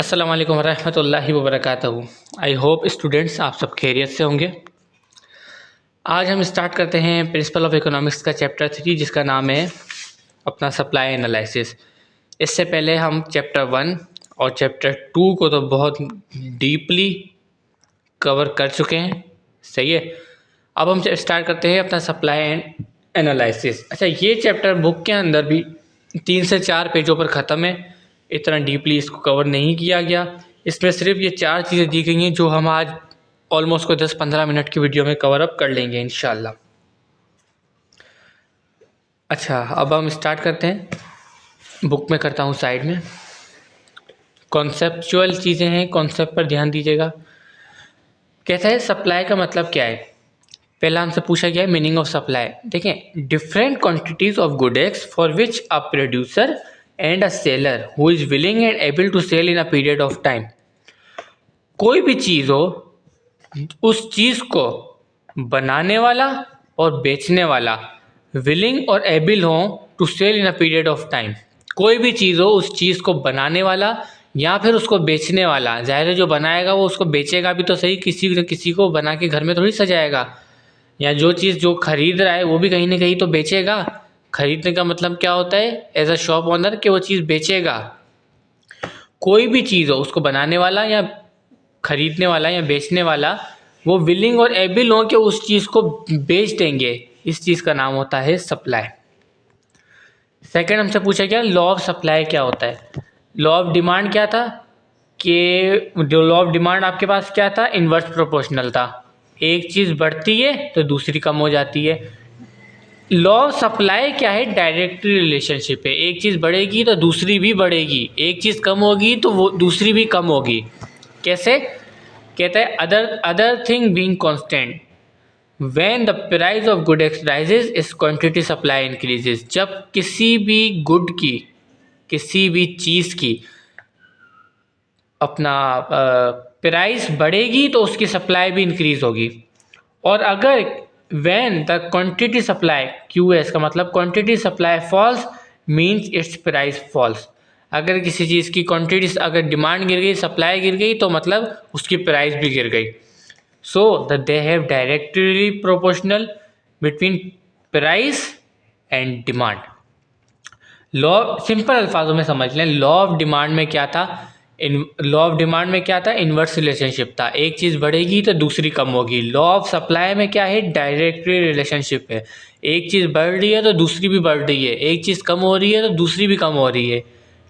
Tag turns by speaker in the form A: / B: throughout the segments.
A: अस्सलाम वालेकुम रहमतुल्लाहि व बरकातहू। आई होप स्टूडेंट्स आप सब खैरियत से होंगे। आज हम स्टार्ट करते हैं प्रिंसिपल ऑफ इकोनॉमिक्स का चैप्टर 3 जिसका नाम है अपना सप्लाई एनालिसिस। इससे पहले हम चैप्टर 1 और चैप्टर 2 को तो बहुत डीपली कवर कर चुके हैं, सही है। अब हम स्टार्ट करते हैं अपना सप्लाई एंड एनालिसिस। अच्छा, ये चैप्टर बुक के अंदर भी 3 से 4 पेजों पर ख़त्म है, इतना डीपली इसको कवर नहीं किया गया। इसमें सिर्फ ये 4 चीज़ें दी गई हैं जो हम आज ऑलमोस्ट को 10-15 मिनट की वीडियो में कवर अप कर लेंगे इंशाल्लाह। अच्छा, अब हम स्टार्ट करते हैं। बुक में करता हूँ साइड में। कॉन्सेप्चुअल चीज़ें हैं, कॉन्सेप्ट पर ध्यान दीजिएगा। कहता है सप्लाई का मतलब क्या है। पहला हमसे पूछा गया है मीनिंग ऑफ सप्लाई। देखें, different quantities of goods for which a producer and a seller who is willing and able to sell in a period of time. कोई भी चीज़ हो, उस चीज़ को बनाने वाला और बेचने वाला विलिंग और एबल हो to sell in a period of time. कोई भी चीज़ हो, उस चीज़ को बनाने वाला या फिर उसको बेचने वाला। ज़ाहिर है जो बनाएगा वो उसको बेचेगा भी तो सही, किसी न किसी को बना के घर में थोड़ी सजाएगा। या जो चीज़ जो खरीद रहा है वो भी कहीं ना कहीं तो बेचेगा। खरीदने का मतलब क्या होता है एज अ शॉप ओनर कि वो चीज़ बेचेगा। कोई भी चीज़ हो, उसको बनाने वाला या खरीदने वाला या बेचने वाला वो विलिंग और एबल हो कि उस चीज़ को बेच देंगे। इस चीज़ का नाम होता है सप्लाई। सेकंड हमसे पूछा गया लॉ ऑफ सप्लाई क्या होता है। लॉ ऑफ डिमांड क्या था कि जो लॉ ऑफ डिमांड आपके पास क्या था, इन्वर्स प्रोपोर्शनल था। एक चीज़ बढ़ती है तो दूसरी कम हो जाती है। लॉ ऑफ सप्लाई क्या है, डायरेक्ट रिलेशनशिप है। एक चीज़ बढ़ेगी तो दूसरी भी बढ़ेगी, एक चीज़ कम होगी तो वो दूसरी भी कम होगी। कैसे? कहता है other thing being constant when the price of good rises इस क्वांटिटी सप्लाई इंक्रीजेस। जब किसी भी गुड की, किसी भी चीज़ की अपना प्राइस बढ़ेगी तो उसकी सप्लाई भी इंक्रीज होगी। और अगर when the quantity supply QS का मतलब quantity supply falls means its price falls. अगर किसी चीज़ की क्वांटिटी, अगर डिमांड गिर गई, सप्लाई गिर गई तो मतलब उसकी प्राइस भी गिर गई। So they have directly proportional between price and demand. Law, simple अल्फाजों में समझ लें, लॉ ऑफ डिमांड में क्या था, लॉ ऑफ डिमांड में क्या था, इन्वर्स रिलेशनशिप था। एक चीज़ बढ़ेगी तो दूसरी कम होगी। लॉ ऑफ सप्लाई में क्या है, डायरेक्टली रिलेशनशिप है। एक चीज़ बढ़ रही है तो दूसरी भी बढ़ रही है, एक चीज़ कम हो रही है तो दूसरी भी कम हो रही है।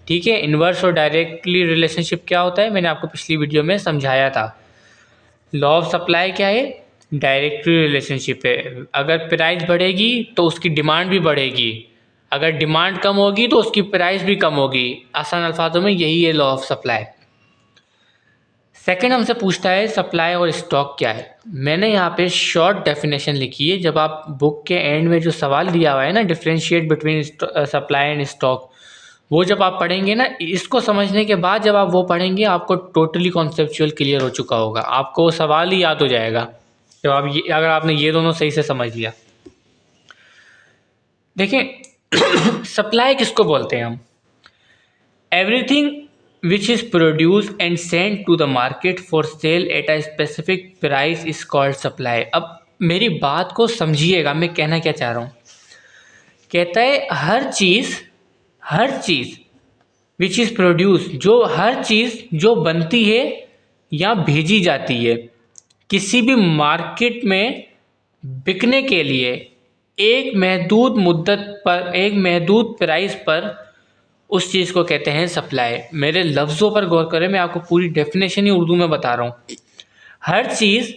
A: ठीक है, इन्वर्स और डायरेक्टली रिलेशनशिप क्या होता है मैंने आपको पिछली वीडियो में समझाया था। लॉ ऑफ सप्लाई क्या है, डायरेक्टली रिलेशनशिप है। अगर प्राइस बढ़ेगी तो उसकी डिमांड भी बढ़ेगी, अगर डिमांड कम होगी तो उसकी प्राइस भी कम होगी। आसान अल्फाजों में यही है लॉ ऑफ सप्लाई। सेकंड हमसे पूछता है सप्लाई और स्टॉक क्या है। मैंने यहाँ पे शॉर्ट डेफिनेशन लिखी है। जब आप बुक के एंड में जो सवाल दिया हुआ है ना, differentiate between supply and stock, वो जब आप पढ़ेंगे ना, इसको समझने के बाद जब आप वो पढ़ेंगे आपको टोटली कॉन्सेप्चुअल क्लियर हो चुका होगा। आपको वो सवाल ही याद हो जाएगा जब आप ये, अगर आपने ये दोनों सही से समझ लिया। देखिए सप्लाई किसको बोलते हैं हम, everything which is produce and send to the market for sale at a specific price is called supply. अब मेरी बात को समझिएगा, मैं कहना क्या चाह रहा हूँ। कहता है हर चीज़ विच इज़ प्रोड्यूस, जो हर चीज़ जो बनती है या भेजी जाती है किसी भी मार्केट में बिकने के लिए एक महदूद मुद्दत पर, एक महदूद प्राइस पर, उस चीज़ को कहते हैं सप्लाई। मेरे लफ्ज़ों पर गौर करें, मैं आपको पूरी डेफिनेशन ही उर्दू में बता रहा हूँ। हर चीज़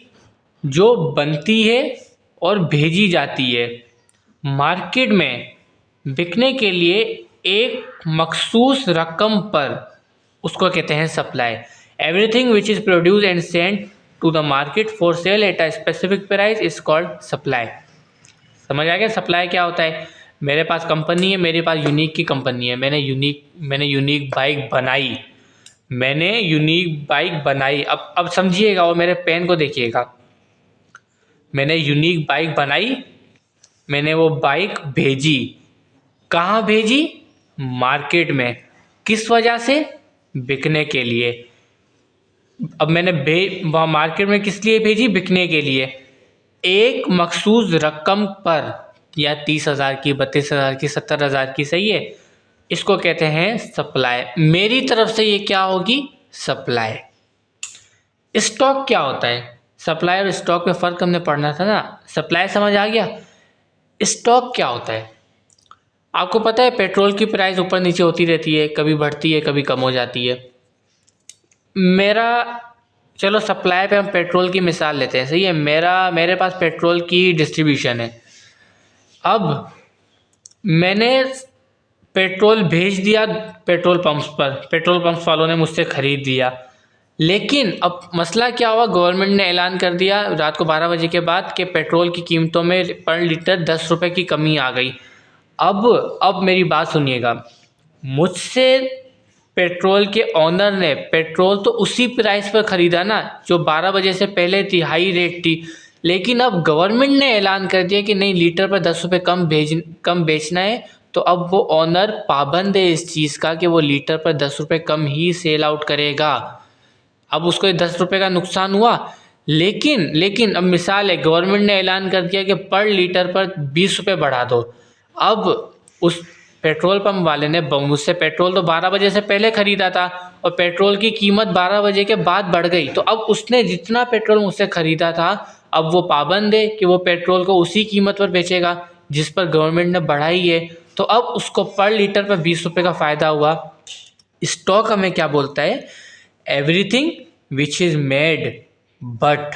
A: जो बनती है और भेजी जाती है मार्केट में बिकने के लिए एक मखसूस रकम पर, उसको कहते हैं supply. Everything which is produce and send to the market for sale at a specific price is called supply. समझ आ गया सप्लाई क्या होता है। मेरे पास कंपनी है, मेरे पास यूनिक की कंपनी है, मैंने यूनिक बाइक बनाई, मैंने यूनिक बाइक बनाई। अब समझिएगा और मेरे पेन को देखिएगा। मैंने यूनिक बाइक बनाई, मैंने वो बाइक भेजी, कहाँ भेजी, मार्केट में। किस वजह से, बिकने के लिए। अब मैंने वहाँ मार्केट में किस लिए भेजी? बिकने के लिए। एक मखसूस रकम पर, या 30,000 की, 32,000 की, 70,000 की, सही है, इसको कहते हैं सप्लाई। मेरी तरफ से ये क्या होगी? सप्लाई। स्टॉक क्या होता है? सप्लाई और स्टॉक में फ़र्क हमने पढ़ना था ना। सप्लाई समझ आ गया। स्टॉक क्या होता है? आपको पता है पेट्रोल की प्राइस ऊपर नीचे होती रहती है, कभी बढ़ती है कभी कम हो जाती है। मेरा, चलो सप्लाई पे हम पेट्रोल की मिसाल लेते हैं, सही है। मेरे पास पेट्रोल की डिस्ट्रीब्यूशन है। अब मैंने पेट्रोल भेज दिया पेट्रोल पंप्स पर, पेट्रोल पंप्स वालों ने मुझसे ख़रीद लिया। लेकिन अब मसला क्या हुआ? गवर्नमेंट ने ऐलान कर दिया रात को 12 बजे के बाद कि पेट्रोल की कीमतों में पर लीटर 10 रुपये की कमी आ गई। अब मेरी बात सुनिएगा। मुझसे पेट्रोल के ऑनर ने पेट्रोल तो उसी प्राइस पर ख़रीदा ना जो 12 बजे से पहले थी, हाई रेट थी। लेकिन अब गवर्नमेंट ने ऐलान कर दिया कि नहीं, लीटर पर 10 रुपये कम बेचना है। तो अब वो ऑनर पाबंद है इस चीज़ का कि वो लीटर पर 10 रुपये कम ही सेल आउट करेगा। अब उसको 10 रुपये का नुकसान हुआ। लेकिन अब मिसाल है, गवर्नमेंट ने ऐलान कर दिया कि पर लीटर पर 20 रुपये बढ़ा दो। अब उस पेट्रोल पंप वाले ने मुझसे पेट्रोल तो 12 बजे से पहले ख़रीदा था और पेट्रोल की कीमत 12 बजे के बाद बढ़ गई। तो अब उसने जितना पेट्रोल मुझसे ख़रीदा था, अब वो पाबंद है कि वो पेट्रोल को उसी कीमत पर बेचेगा जिस पर गवर्नमेंट ने बढ़ाई है। तो अब उसको पर लीटर पर 20 रुपये का फ़ायदा हुआ। स्टॉक हमें क्या बोलता है? Everything which is made but,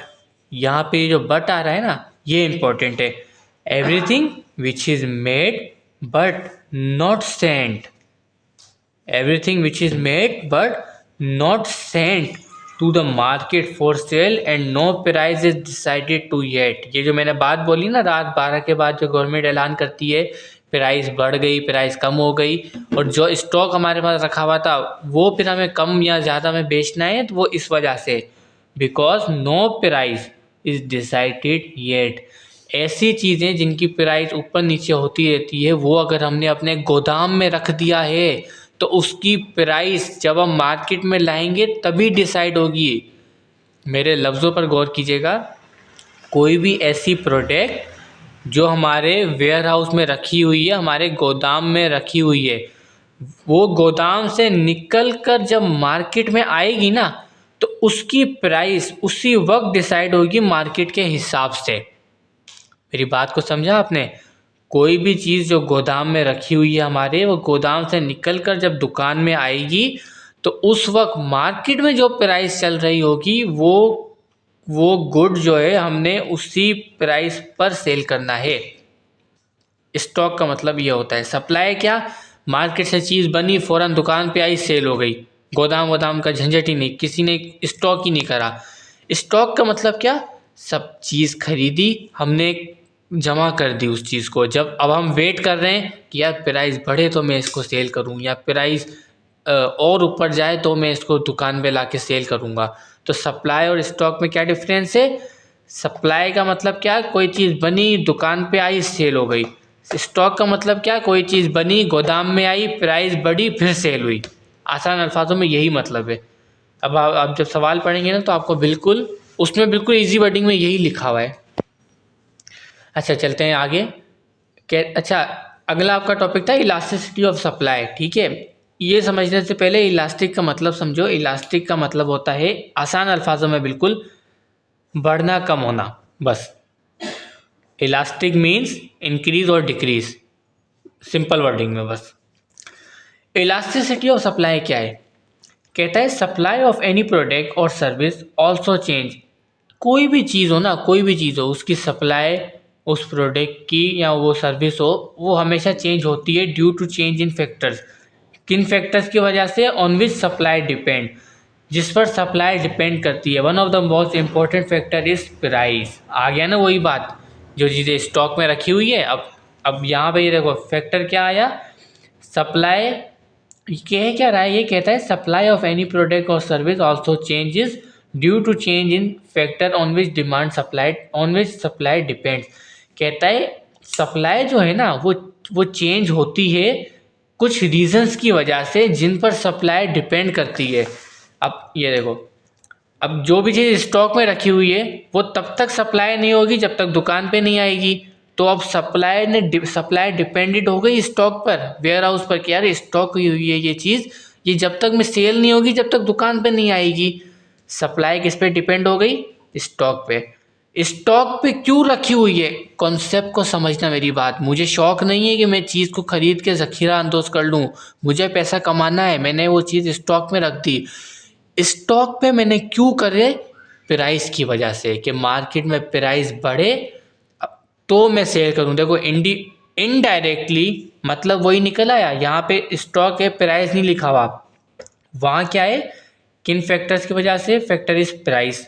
A: यहाँ पे जो बट आ रहा है ना, ये इंपॉर्टेंट है। Everything which is made but not sent, everything which is made but not sent to the market for sale and no price is decided to yet. ये जो मैंने बात बोली ना, रात 12 के बाद जो गवर्नमेंट ऐलान करती है प्राइस बढ़ गई, प्राइस कम हो गई, और जो स्टॉक हमारे पास रखा हुआ था वो फिर हमें कम या ज़्यादा में बेचना है, तो वो इस वजह से, because no price is decided yet. ऐसी चीज़ें जिनकी प्राइस ऊपर नीचे होती रहती है, वो अगर हमने अपने गोदाम में रख दिया है तो उसकी प्राइस जब हम मार्केट में लाएंगे तभी डिसाइड होगी। मेरे लफ्ज़ों पर गौर कीजिएगा। कोई भी ऐसी प्रोडक्ट जो हमारे वेयर हाउस में रखी हुई है, हमारे गोदाम में रखी हुई है, वो गोदाम से निकल कर जब मार्केट में आएगी ना, तो उसकी प्राइस उसी वक्त डिसाइड होगी मार्केट के हिसाब से। मेरी बात को समझा आपने? कोई भी चीज़ जो गोदाम में रखी हुई है हमारे, वो गोदाम से निकल कर जब दुकान में आएगी तो उस वक्त मार्केट में जो प्राइस चल रही होगी वो गुड जो है हमने उसी प्राइस पर सेल करना है। स्टॉक का मतलब ये होता है। सप्लाई क्या? मार्केट से चीज़ बनी, फ़ौरन दुकान पे आई, सेल हो गई। गोदाम वोदाम का झंझट ही नहीं, किसी ने स्टॉक ही नहीं करा। स्टॉक का मतलब क्या? सब चीज़ खरीदी हमने, जमा कर दी उस चीज़ को। जब अब हम वेट कर रहे हैं कि यार प्राइस बढ़े तो मैं इसको सेल करूं, या प्राइस और ऊपर जाए तो मैं इसको दुकान पे लाके सेल करूंगा। तो सप्लाई और स्टॉक में क्या डिफरेंस है? सप्लाई का मतलब क्या? कोई चीज़ बनी, दुकान पे आई, सेल हो गई। स्टॉक का मतलब क्या? कोई चीज़ बनी, गोदाम में आई, प्राइस बढ़ी, फिर सेल हुई। आसान अल्फाजों में यही मतलब है। अब आप जब सवाल पढ़ेंगे ना तो आपको बिल्कुल उसमें बिल्कुल ईजी वर्डिंग में यही लिखा हुआ है। अच्छा चलते हैं आगे। अच्छा, अगला आपका टॉपिक था इलास्टिसिटी ऑफ सप्लाई। ठीक है, ये समझने से पहले इलास्टिक का मतलब समझो। इलास्टिक का मतलब होता है, आसान अल्फाजों में बिल्कुल, बढ़ना कम होना, बस। इलास्टिक मीन्स इंक्रीज और डिक्रीज, सिंपल वर्डिंग में बस। इलास्टिसिटी ऑफ सप्लाई क्या है? कहता है सप्लाई ऑफ एनी प्रोडक्ट और सर्विस ऑल्सो चेंज। कोई भी चीज़ हो ना, कोई भी चीज़ हो, उसकी सप्लाई उस प्रोडक्ट की या वो सर्विस हो, वो हमेशा चेंज होती है due to change in factors. किन फैक्टर्स की वजह से? ऑन विच सप्लाई डिपेंड, जिस पर सप्लाई डिपेंड करती है। One of the most important factor is price. आ गया ना वही बात, जो चीज़ें स्टॉक में रखी हुई है। अब यहाँ पे ये देखो फैक्टर क्या आया? सप्लाई। कह क्या रहा है? ये कहता है सप्लाई ऑफ एनी प्रोडक्ट और service also changes due to change in factor on which demand supply, on which supply depends. कहता है सप्लाई जो है ना वो चेंज होती है कुछ रीजंस की वजह से जिन पर सप्लाई डिपेंड करती है। अब ये देखो, अब जो भी चीज़ स्टॉक में रखी हुई है वो तब तक सप्लाई नहीं होगी जब तक दुकान पे नहीं आएगी। तो अब सप्लाई डिपेंडेंट हो गई स्टॉक पर, वेयर हाउस पर, कि यार स्टॉक हुई हुई है ये चीज़, ये जब तक में सेल नहीं होगी जब तक दुकान पे नहीं आएगी। सप्लाई किस पे डिपेंड हो गई? स्टॉक पे। स्टॉक पे क्यों रखी हुई है? कॉन्सेप्ट को समझना मेरी बात। मुझे शौक नहीं है कि मैं चीज़ को खरीद के ज़ख़ीरा अंदोज़ कर लूँ, मुझे पैसा कमाना है, मैंने वो चीज़ स्टॉक में रख दी। स्टॉक पे मैंने क्यों करे? प्राइस की वजह से, कि मार्केट में प्राइस बढ़े तो मैं सेल करूं। देखो इनडायरेक्टली मतलब वही निकल आया। यहाँ पे स्टॉक है, प्राइस नहीं लिखा हुआ, वहाँ क्या है? किन फैक्टर्स की वजह से? Factor is price.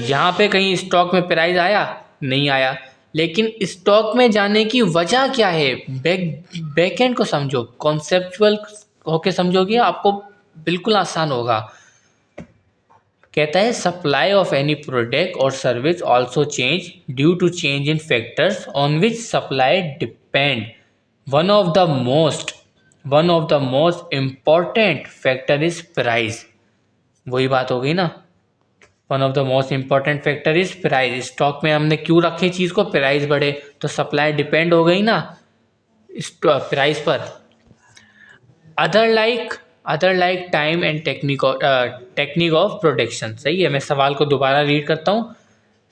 A: यहाँ पे कहीं स्टॉक में प्राइस आया? नहीं आया। लेकिन स्टॉक में जाने की वजह क्या है? बैकएंड को समझो, कॉन्सेप्चुअल होके समझोगे आपको बिल्कुल आसान होगा। कहता है सप्लाई ऑफ एनी प्रोडक्ट और service also change due to change in factors on which supply depend. One of the most important factor is price. वही बात हो गई ना, one of the most important factor is price. Stock में हमने क्यों रखे चीज़ को? प्राइस बढ़े, तो सप्लाई डिपेंड हो गई ना प्राइस पर। Other like time and technique of production. सही है, मैं सवाल को दोबारा रीड करता हूँ।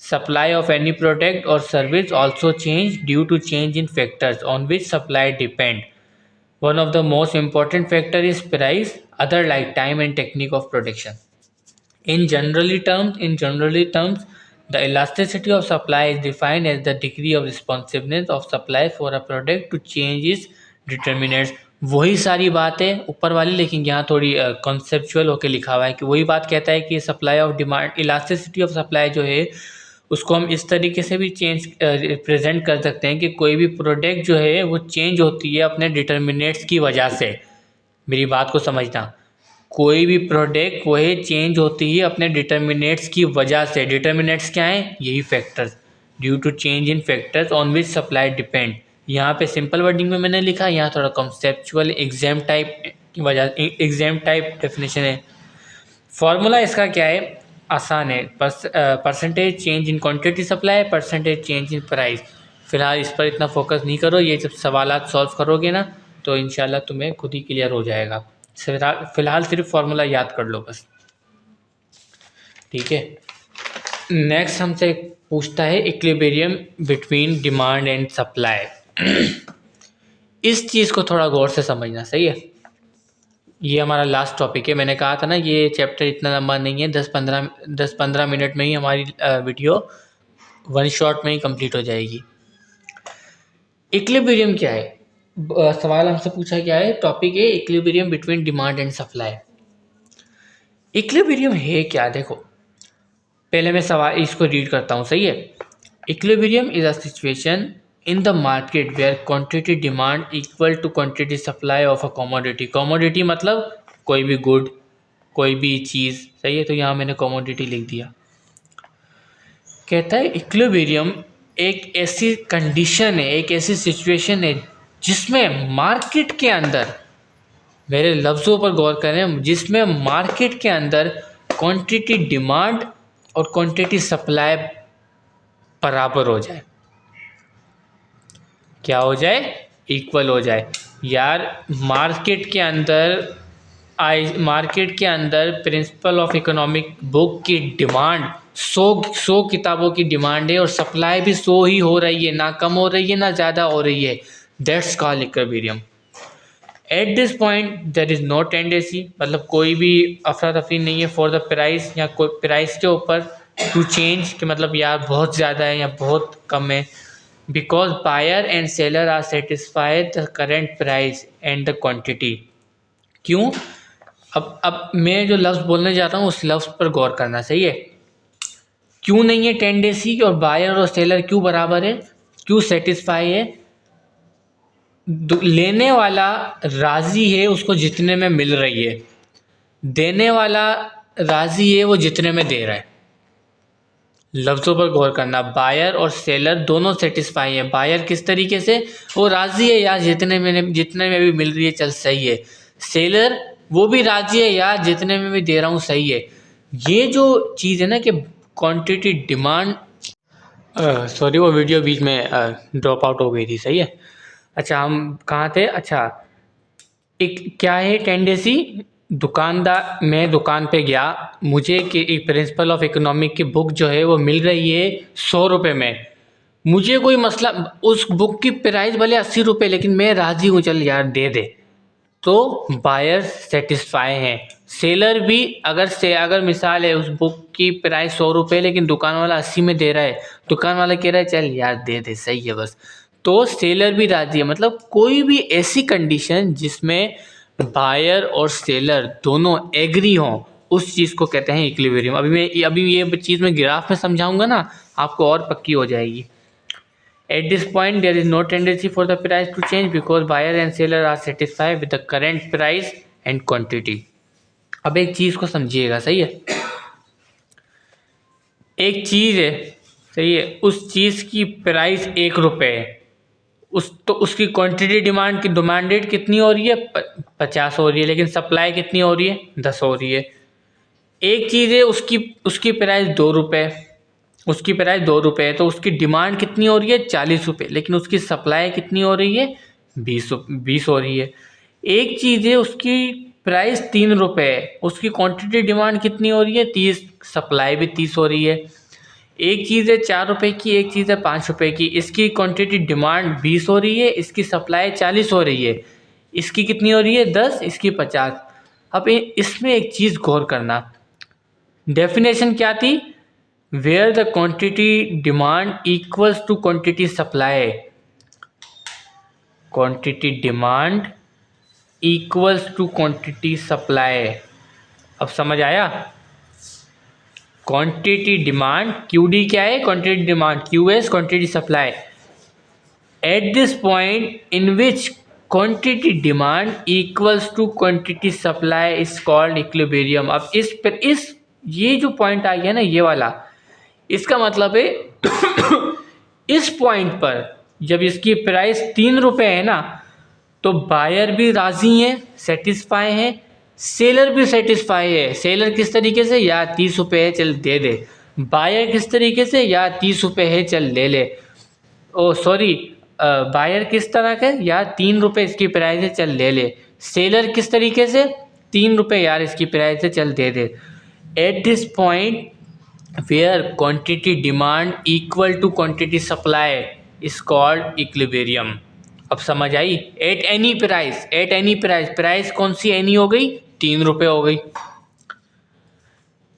A: सप्लाई ऑफ एनी प्रोडक्ट और service also change due to change in factors on which supply depend. One of the most important factor is price, other like time and technique of production. In generally terms, the elasticity of supply is defined as the degree of responsiveness of supply for a product to change its determinants। वही सारी बात है ऊपर वाली, लेकिन यहाँ थोड़ी conceptual होके लिखा हुआ है कि वही बात कहता है कि supply of demand, elasticity of supply जो है उसको हम इस तरीके से भी चेंज रिप्रेजेंट कर सकते हैं कि कोई भी प्रोडक्ट जो है वो चेंज होती है अपने डिटर्मिनेंट्स की वजह से। मेरी बात को समझना, कोई भी प्रोडक्ट वो है चेंज होती है अपने डिटर्मिनेंट्स की वजह से। डिटर्मिनेंट्स क्या हैं? यही factors. Due to change in factors on which supply depend. यहाँ पे सिंपल वर्डिंग में मैंने लिखा, यहाँ थोड़ा कॉन्सेप्चुअल एग्जाम टाइप की वजह, एग्जाम टाइप डेफिनेशन है। फॉर्मूला इसका क्या है? आसान है, percentage change in quantity supply, percentage change in price. फिलहाल इस पर इतना फोकस नहीं करो, ये जब सवालात सॉल्व करोगे ना तो इंशाल्लाह तुम्हें खुद ही क्लियर हो जाएगा। फिलहाल सिर्फ फॉर्मूला याद कर लो बस, ठीक है। नेक्स्ट हमसे पूछता है equilibrium between demand and supply. इस चीज़ को थोड़ा गौर से समझना, सही है। ये हमारा लास्ट टॉपिक है। मैंने कहा था ना ये चैप्टर इतना लंबा नहीं है, 10-15 मिनट में ही हमारी वीडियो वन शॉट में ही कंप्लीट हो जाएगी। इक्विलिब्रियम क्या है? सवाल हमसे पूछा गया है, टॉपिक है equilibrium between demand and supply. Equilibrium है क्या? देखो पहले मैं सवाल इसको रीड करता हूँ, सही है। Equilibrium is a situation in the market where quantity demand equal to quantity supply of a commodity. Commodity मतलब कोई भी गुड, कोई भी चीज़, सही है। तो यहाँ मैंने कमोडिटी लिख दिया। कहता है इक्विलिब्रियम एक ऐसी कंडीशन है, एक ऐसी सिचुएशन है जिसमें मार्केट के अंदर, मेरे लफ्ज़ों पर गौर करें, जिसमें मार्केट के अंदर क्वांटिटी डिमांड और क्वांटिटी सप्लाई बराबर हो जाए। क्या हो जाए? इक्वल हो जाए। यार मार्केट के अंदर प्रिंसिपल ऑफ इकोनॉमिक बुक की डिमांड 100 किताबों की डिमांड है और सप्लाई भी 100 ही हो रही है, ना कम हो रही है ना ज़्यादा हो रही है। That's called equilibrium. At this point there is no tendency, मतलब कोई भी अफरा तफरी नहीं है फॉर द प्राइस, या कोई प्राइस के ऊपर टू चेंज, कि मतलब यार बहुत ज़्यादा है या बहुत कम है। Because buyer and seller are satisfied the current price and the quantity. क्यों? अब मैं जो लफ्ज़ बोलने जा रहा हूँ उस लफ्ज़ पर गौर करना, सही है। क्यों नहीं है टेंडेंसी और बायर और सेलर क्यों बराबर है, क्यों सेटिस्फाई है? लेने वाला राज़ी है उसको जितने में मिल रही है, देने वाला राज़ी है वो जितने में दे रहा है। लफ्ज़ों पर गौर करना। बायर और सेलर दोनों सेटिस्फाई हैं। बायर किस तरीके से, वो राज़ी है यार जितने में भी मिल रही है चल सही है। सेलर वो भी राज़ी है यार जितने में भी दे रहा हूँ सही है। ये जो चीज़ है ना कि क्वांटिटी डिमांड, सॉरी वो वीडियो बीच में ड्रॉप आउट हो गई थी, सही है। अच्छा हम कहाँ थे, अच्छा एक क्या है टेंडेंसी, दुकानदार, मैं दुकान पे गया, मुझे कि एक प्रिंसिपल ऑफ इकोनॉमिक की बुक जो है वो मिल रही है 100 रुपये में। मुझे कोई मसला, उस बुक की प्राइस भले 80 रुपये, लेकिन मैं राज़ी हूँ चल यार दे दे। तो बायर सेटिस्फाई हैं। सेलर भी अगर मिसाल है उस बुक की प्राइस 100 रुपये लेकिन दुकान वाला 80 में दे रहा है, दुकान वाला कह रहा है चल यार दे दे सही है बस, तो सेलर भी राजी है। मतलब कोई भी ऐसी कंडीशन जिसमें बायर और सेलर दोनों एग्री हों, उस चीज़ को कहते हैं इक्विलिब्रियम। अभी ये चीज़ मैं ग्राफ में समझाऊंगा ना, आपको और पक्की हो जाएगी। At this point, there is no tendency for the price to change because buyer and seller are satisfied with the current price and quantity. अब एक चीज़ को समझिएगा, सही है। एक चीज़ है, सही है, उस चीज़ की प्राइस 1 रुपये है, उसकी क्वांटिटी डिमांडेड कितनी हो रही है, 50 हो रही है, लेकिन सप्लाई कितनी हो रही है, 10 हो रही है। एक चीज़ है उसकी उसकी प्राइस 2 रुपये, उसकी प्राइस 2 रुपये है, तो उसकी डिमांड कितनी हो रही है, 40 रुपये, लेकिन उसकी सप्लाई कितनी हो रही है, 20 हो रही है। एक चीज़ है उसकी प्राइस 3 रुपये है, उसकी क्वांटिटी डिमांड कितनी हो रही है, 30, सप्लाई भी 30 हो रही है। एक चीज़ है 4 रुपये की, एक चीज़ है 5 रुपये की, इसकी क्वांटिटी डिमांड 20 हो रही है, इसकी सप्लाई 40 हो रही है। इसकी कितनी हो रही है, 10, इसकी 50। अब इसमें एक चीज़ गौर करना, डेफिनेशन क्या थी, where the quantity demand equals to quantity supply, quantity demand equals to quantity supply. अब समझ आया, क्वांटिटी डिमांड, क्यूडी क्या है, quantity demand, QS quantity supply. At this point in which quantity demand equals to quantity supply is called equilibrium. अब इस ये जो point आ गया ना, ये वाला, इसका मतलब है इस पॉइंट पर जब इसकी प्राइस 3 रुपये है ना, तो बायर भी राजी है, सेटिस्फाई है, सेलर भी सेटिस्फाई है। सेलर किस तरीके से, यार 30 रुपये है चल दे दे। बायर किस तरीके से, यार 30 रुपये है चल ले ले। ओ सॉरी, बायर किस तरह के, यार 3 रुपये इसकी प्राइस है चल ले ले। सेलर किस तरीके से, 3 रुपये यार इसकी प्राइस है चल दे दे। At this point where quantity demand equal to quantity supply is called equilibrium। अब समझ आई, एट एनी प्राइस, प्राइस कौन सी एनी हो गई, 3 रुपये हो गई।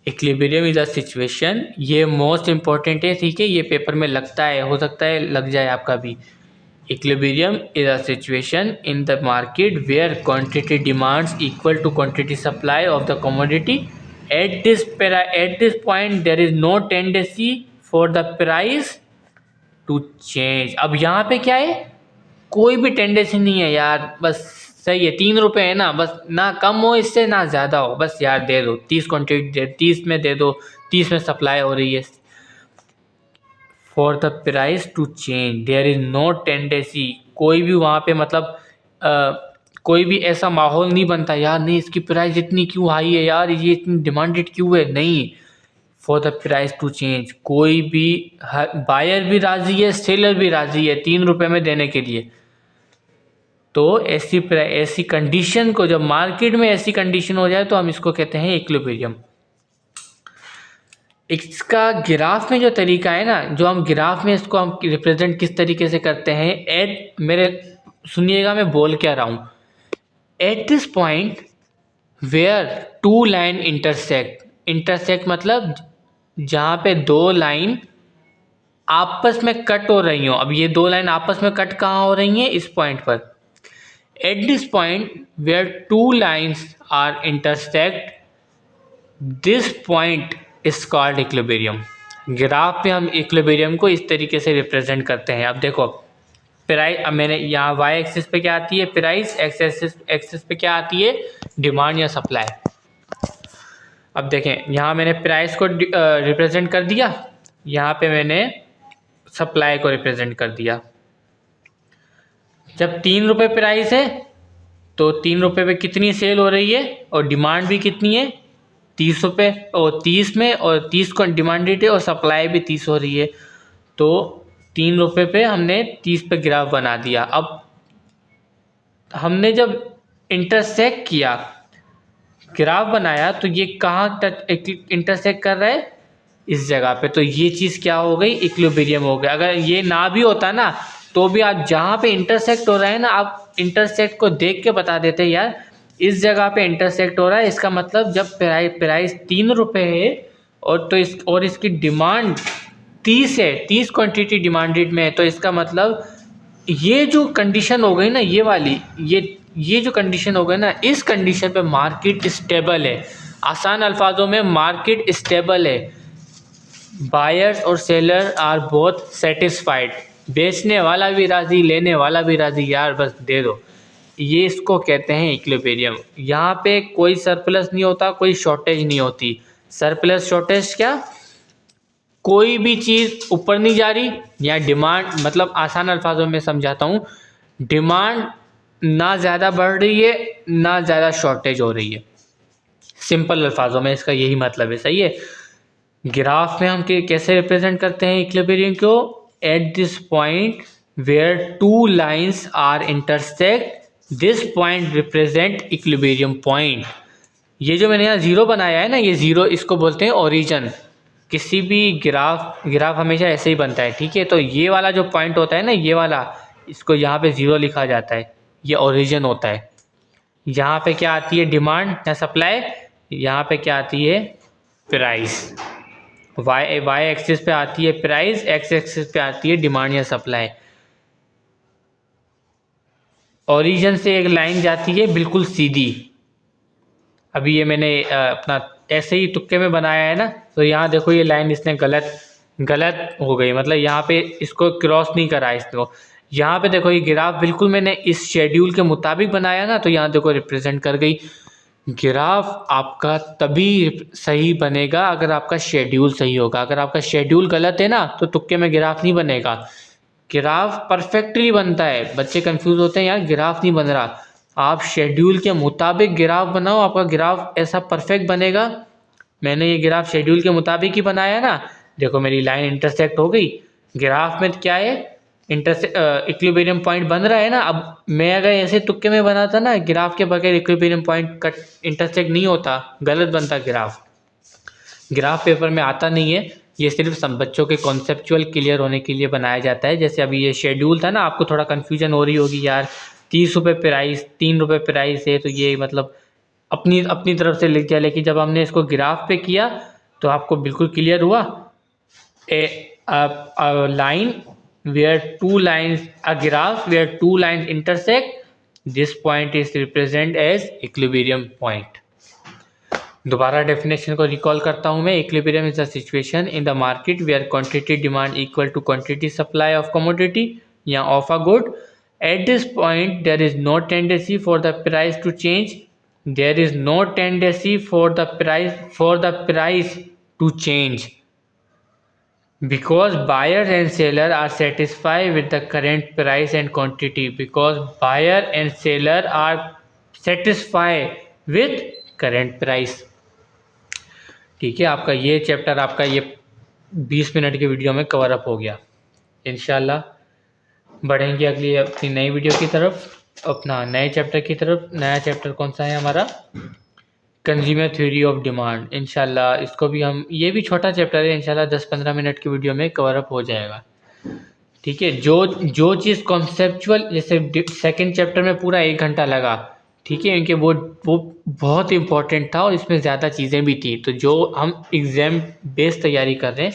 A: इक्विलिब्रियम इज अ सिचुएशन, ये मोस्ट इंपॉर्टेंट है, ठीक है, ये पेपर में लगता है, हो सकता है लग जाए आपका भी। Equilibrium is a situation in the market where quantity demands equal to quantity supply of the commodity. At this point there is no tendency for the price to change। अब यहाँ पे क्या है, कोई भी टेंडेंसी नहीं है यार, बस सही है, 3 रुपये है ना, बस ना कम हो इससे ना ज़्यादा हो, बस यार दे दो 30 क्वान्टिटी 30 में दे दो, 30 में सप्लाई हो रही है। For the price to change there is no tendency, कोई भी वहाँ पे मतलब कोई भी ऐसा माहौल नहीं बनता, यार नहीं इसकी प्राइस इतनी क्यों हाई है, यार ये इतनी डिमांडेड क्यों है, नहीं। For the price to change, कोई भी, बायर भी राजी है, सेलर भी राजी है 3 रुपये में देने के लिए। तो ऐसी कंडीशन को, जब मार्केट में ऐसी कंडीशन हो जाए तो हम इसको कहते हैं इक्विलिब्रियम। इसका ग्राफ में जो तरीका है ना, जो हम ग्राफ में इसको हम रिप्रेजेंट किस तरीके से करते हैं, मेरे सुनिएगा मैं बोल क्या रहा हूँ। At this point where two line intersect मतलब जहाँ पे दो लाइन आपस में कट हो रही हो। अब ये दो लाइन आपस में कट कहाँ हो रही हैं, इस पॉइंट पर। At this point where two lines are intersect, this point is called equilibrium. Graph पे हम इक्विलिब्रियम को इस तरीके से रिप्रेजेंट करते हैं। अब देखो प्राइस, अब मैंने यहाँ वाई एक्सिस पे क्या आती है प्राइस, एक्सिस पे क्या आती है डिमांड या सप्लाई। अब देखें यहाँ मैंने प्राइस को रिप्रेजेंट कर दिया, यहाँ पे मैंने सप्लाई को रिप्रेजेंट कर दिया। जब 3 रुपये प्राइस है तो 3 रुपये पे कितनी सेल हो रही है और डिमांड भी कितनी है 30 रुपये, और 30 में और 30 को डिमांड रेट है और सप्लाई भी 30 हो रही है, तो 3 रुपये पे हमने 30 पे ग्राफ बना दिया। अब हमने जब इंटरसेक्ट किया, ग्राफ बनाया, तो ये कहाँ इंटरसेक्ट कर रहा है, इस जगह पे, तो ये चीज़ क्या हो गई, इक्विलिब्रियम हो गया। अगर ये ना भी होता ना तो भी आप जहाँ पे इंटरसेक्ट हो रहा है ना, आप इंटरसेक्ट को देख के बता देते यार इस जगह पे इंटरसेक्ट हो रहा है, इसका मतलब जब प्राइस 3 रुपये है और तो इसकी डिमांड 30 है, 30 क्वांटिटी डिमांडेड में है, तो इसका मतलब ये जो कंडीशन हो गई ना, ये वाली, ये जो कंडीशन हो गई ना, इस कंडीशन पे मार्केट स्टेबल है। आसान अल्फाजों में मार्केट स्टेबल है। बायर्स और सेलर आर बोथ सेटिस्फाइड, बेचने वाला भी राज़ी, लेने वाला भी राज़ी, यार बस दे दो। ये इसको कहते हैं इक्विलिब्रियम। यहाँ पे कोई सरप्लस नहीं होता, कोई शॉर्टेज नहीं होती। सरप्लस शॉर्टेज क्या, कोई भी चीज़ ऊपर नहीं जा रही, या डिमांड, मतलब आसान अल्फाजों में समझाता हूँ, डिमांड ना ज़्यादा बढ़ रही है ना ज़्यादा शॉर्टेज हो रही है। सिंपल अल्फाजों में इसका यही मतलब है, सही है। ग्राफ में हम कैसे रिप्रेजेंट करते हैं इक्विलिब्रियम को, at this point where two lines are intersect, this point represent equilibrium point. ये जो मैंने यहाँ ज़ीरो बनाया है ना, ये ज़ीरो, इसको बोलते हैं ओरिजिन। किसी भी ग्राफ हमेशा ऐसे ही बनता है, ठीक है। तो ये वाला जो पॉइंट होता है ना, ये वाला, इसको यहाँ पे ज़ीरो लिखा जाता है, ये ओरिजिन होता है। यहाँ पे क्या आती है, डिमांड या सप्लाई, यहाँ पे क्या आती है, प्राइस। वाई एक्सिस पे आती है प्राइस, एक्स एक्सिस पे आती है डिमांड या सप्लाई। ओरिजिन से एक लाइन जाती है बिल्कुल सीधी। अभी ये मैंने अपना ऐसे ही तुक्के में बनाया है ना, तो यहाँ देखो ये लाइन इसने गलत हो गई, मतलब यहाँ पे इसको क्रॉस नहीं करा इसको। यहाँ पे देखो ये ग्राफ बिल्कुल मैंने इस शेड्यूल के मुताबिक बनाया ना, तो यहाँ देखो रिप्रेजेंट कर गई। ग्राफ आपका तभी सही बनेगा अगर आपका शेड्यूल सही होगा। अगर आपका शेड्यूल गलत है ना, तो तुक्के में ग्राफ नहीं बनेगा। ग्राफ परफेक्टली बनता है, बच्चे कंफ्यूज होते हैं यार ग्राफ नहीं बन रहा। आप शेड्यूल के मुताबिक ग्राफ बनाओ, आपका ग्राफ ऐसा परफेक्ट बनेगा। मैंने ये ग्राफ शेड्यूल के मुताबिक ही बनाया ना, देखो मेरी लाइन इंटरसेक्ट हो गई। ग्राफ में क्या है, इक्विलिब्रियम पॉइंट बन रहा है ना। अब मैं अगर ऐसे तुक्के में बनाता ना, ग्राफ के बगैर इक्विलिब्रियम पॉइंट कट इंटरसेक्ट नहीं होता, गलत बनता ग्राफ। ग्राफ पेपर में आता नहीं है, ये सिर्फ सब बच्चों के कॉन्सेप्चुअल क्लियर होने के लिए बनाया जाता है। जैसे अभी ये शेड्यूल था ना, आपको थोड़ा कन्फ्यूजन हो रही होगी यार, 30 रुपये प्राइस, 3 रुपये प्राइस है, तो ये मतलब अपनी तरफ से लिख दिया। लेकिन जब हमने इसको ग्राफ पे किया तो आपको बिल्कुल क्लियर हुआ। Line where two lines, a graph where two lines intersect, this point is represent as equilibrium point. दोबारा डेफिनेशन को रिकॉल करता हूँ मैं। Equilibrium is a situation in the market where quantity demand equal to quantity supply of commodity या of a good. At this point there is no tendency for the price to change, there is no tendency for the price to change, because buyers and seller are satisfied with the current price and quantity, because buyer and seller are satisfied with current price। ठीक है, आपका ये chapter आपका ये 20 minute के video में cover up हो गया। इंशाल्लाह बढ़ेंगे अगली अपनी नई वीडियो की तरफ, अपना नए चैप्टर की तरफ। नया चैप्टर कौन सा है हमारा, कंज्यूमर थ्योरी ऑफ डिमांड। इंशाल्लाह इसको भी हम, ये भी छोटा चैप्टर है, इंशाल्लाह 10-15 मिनट की वीडियो में कवर अप हो जाएगा। ठीक है, जो चीज़ कॉन्सेप्चुअल, जैसे सेकंड चैप्टर में पूरा 1 घंटा लगा, ठीक है, क्योंकि वो बहुत इंपॉर्टेंट था और इसमें ज़्यादा चीज़ें भी थी। तो जो हम एग्ज़ाम बेस्ड तैयारी कर रहे हैं,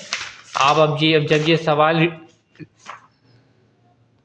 A: आप अब जब ये सवाल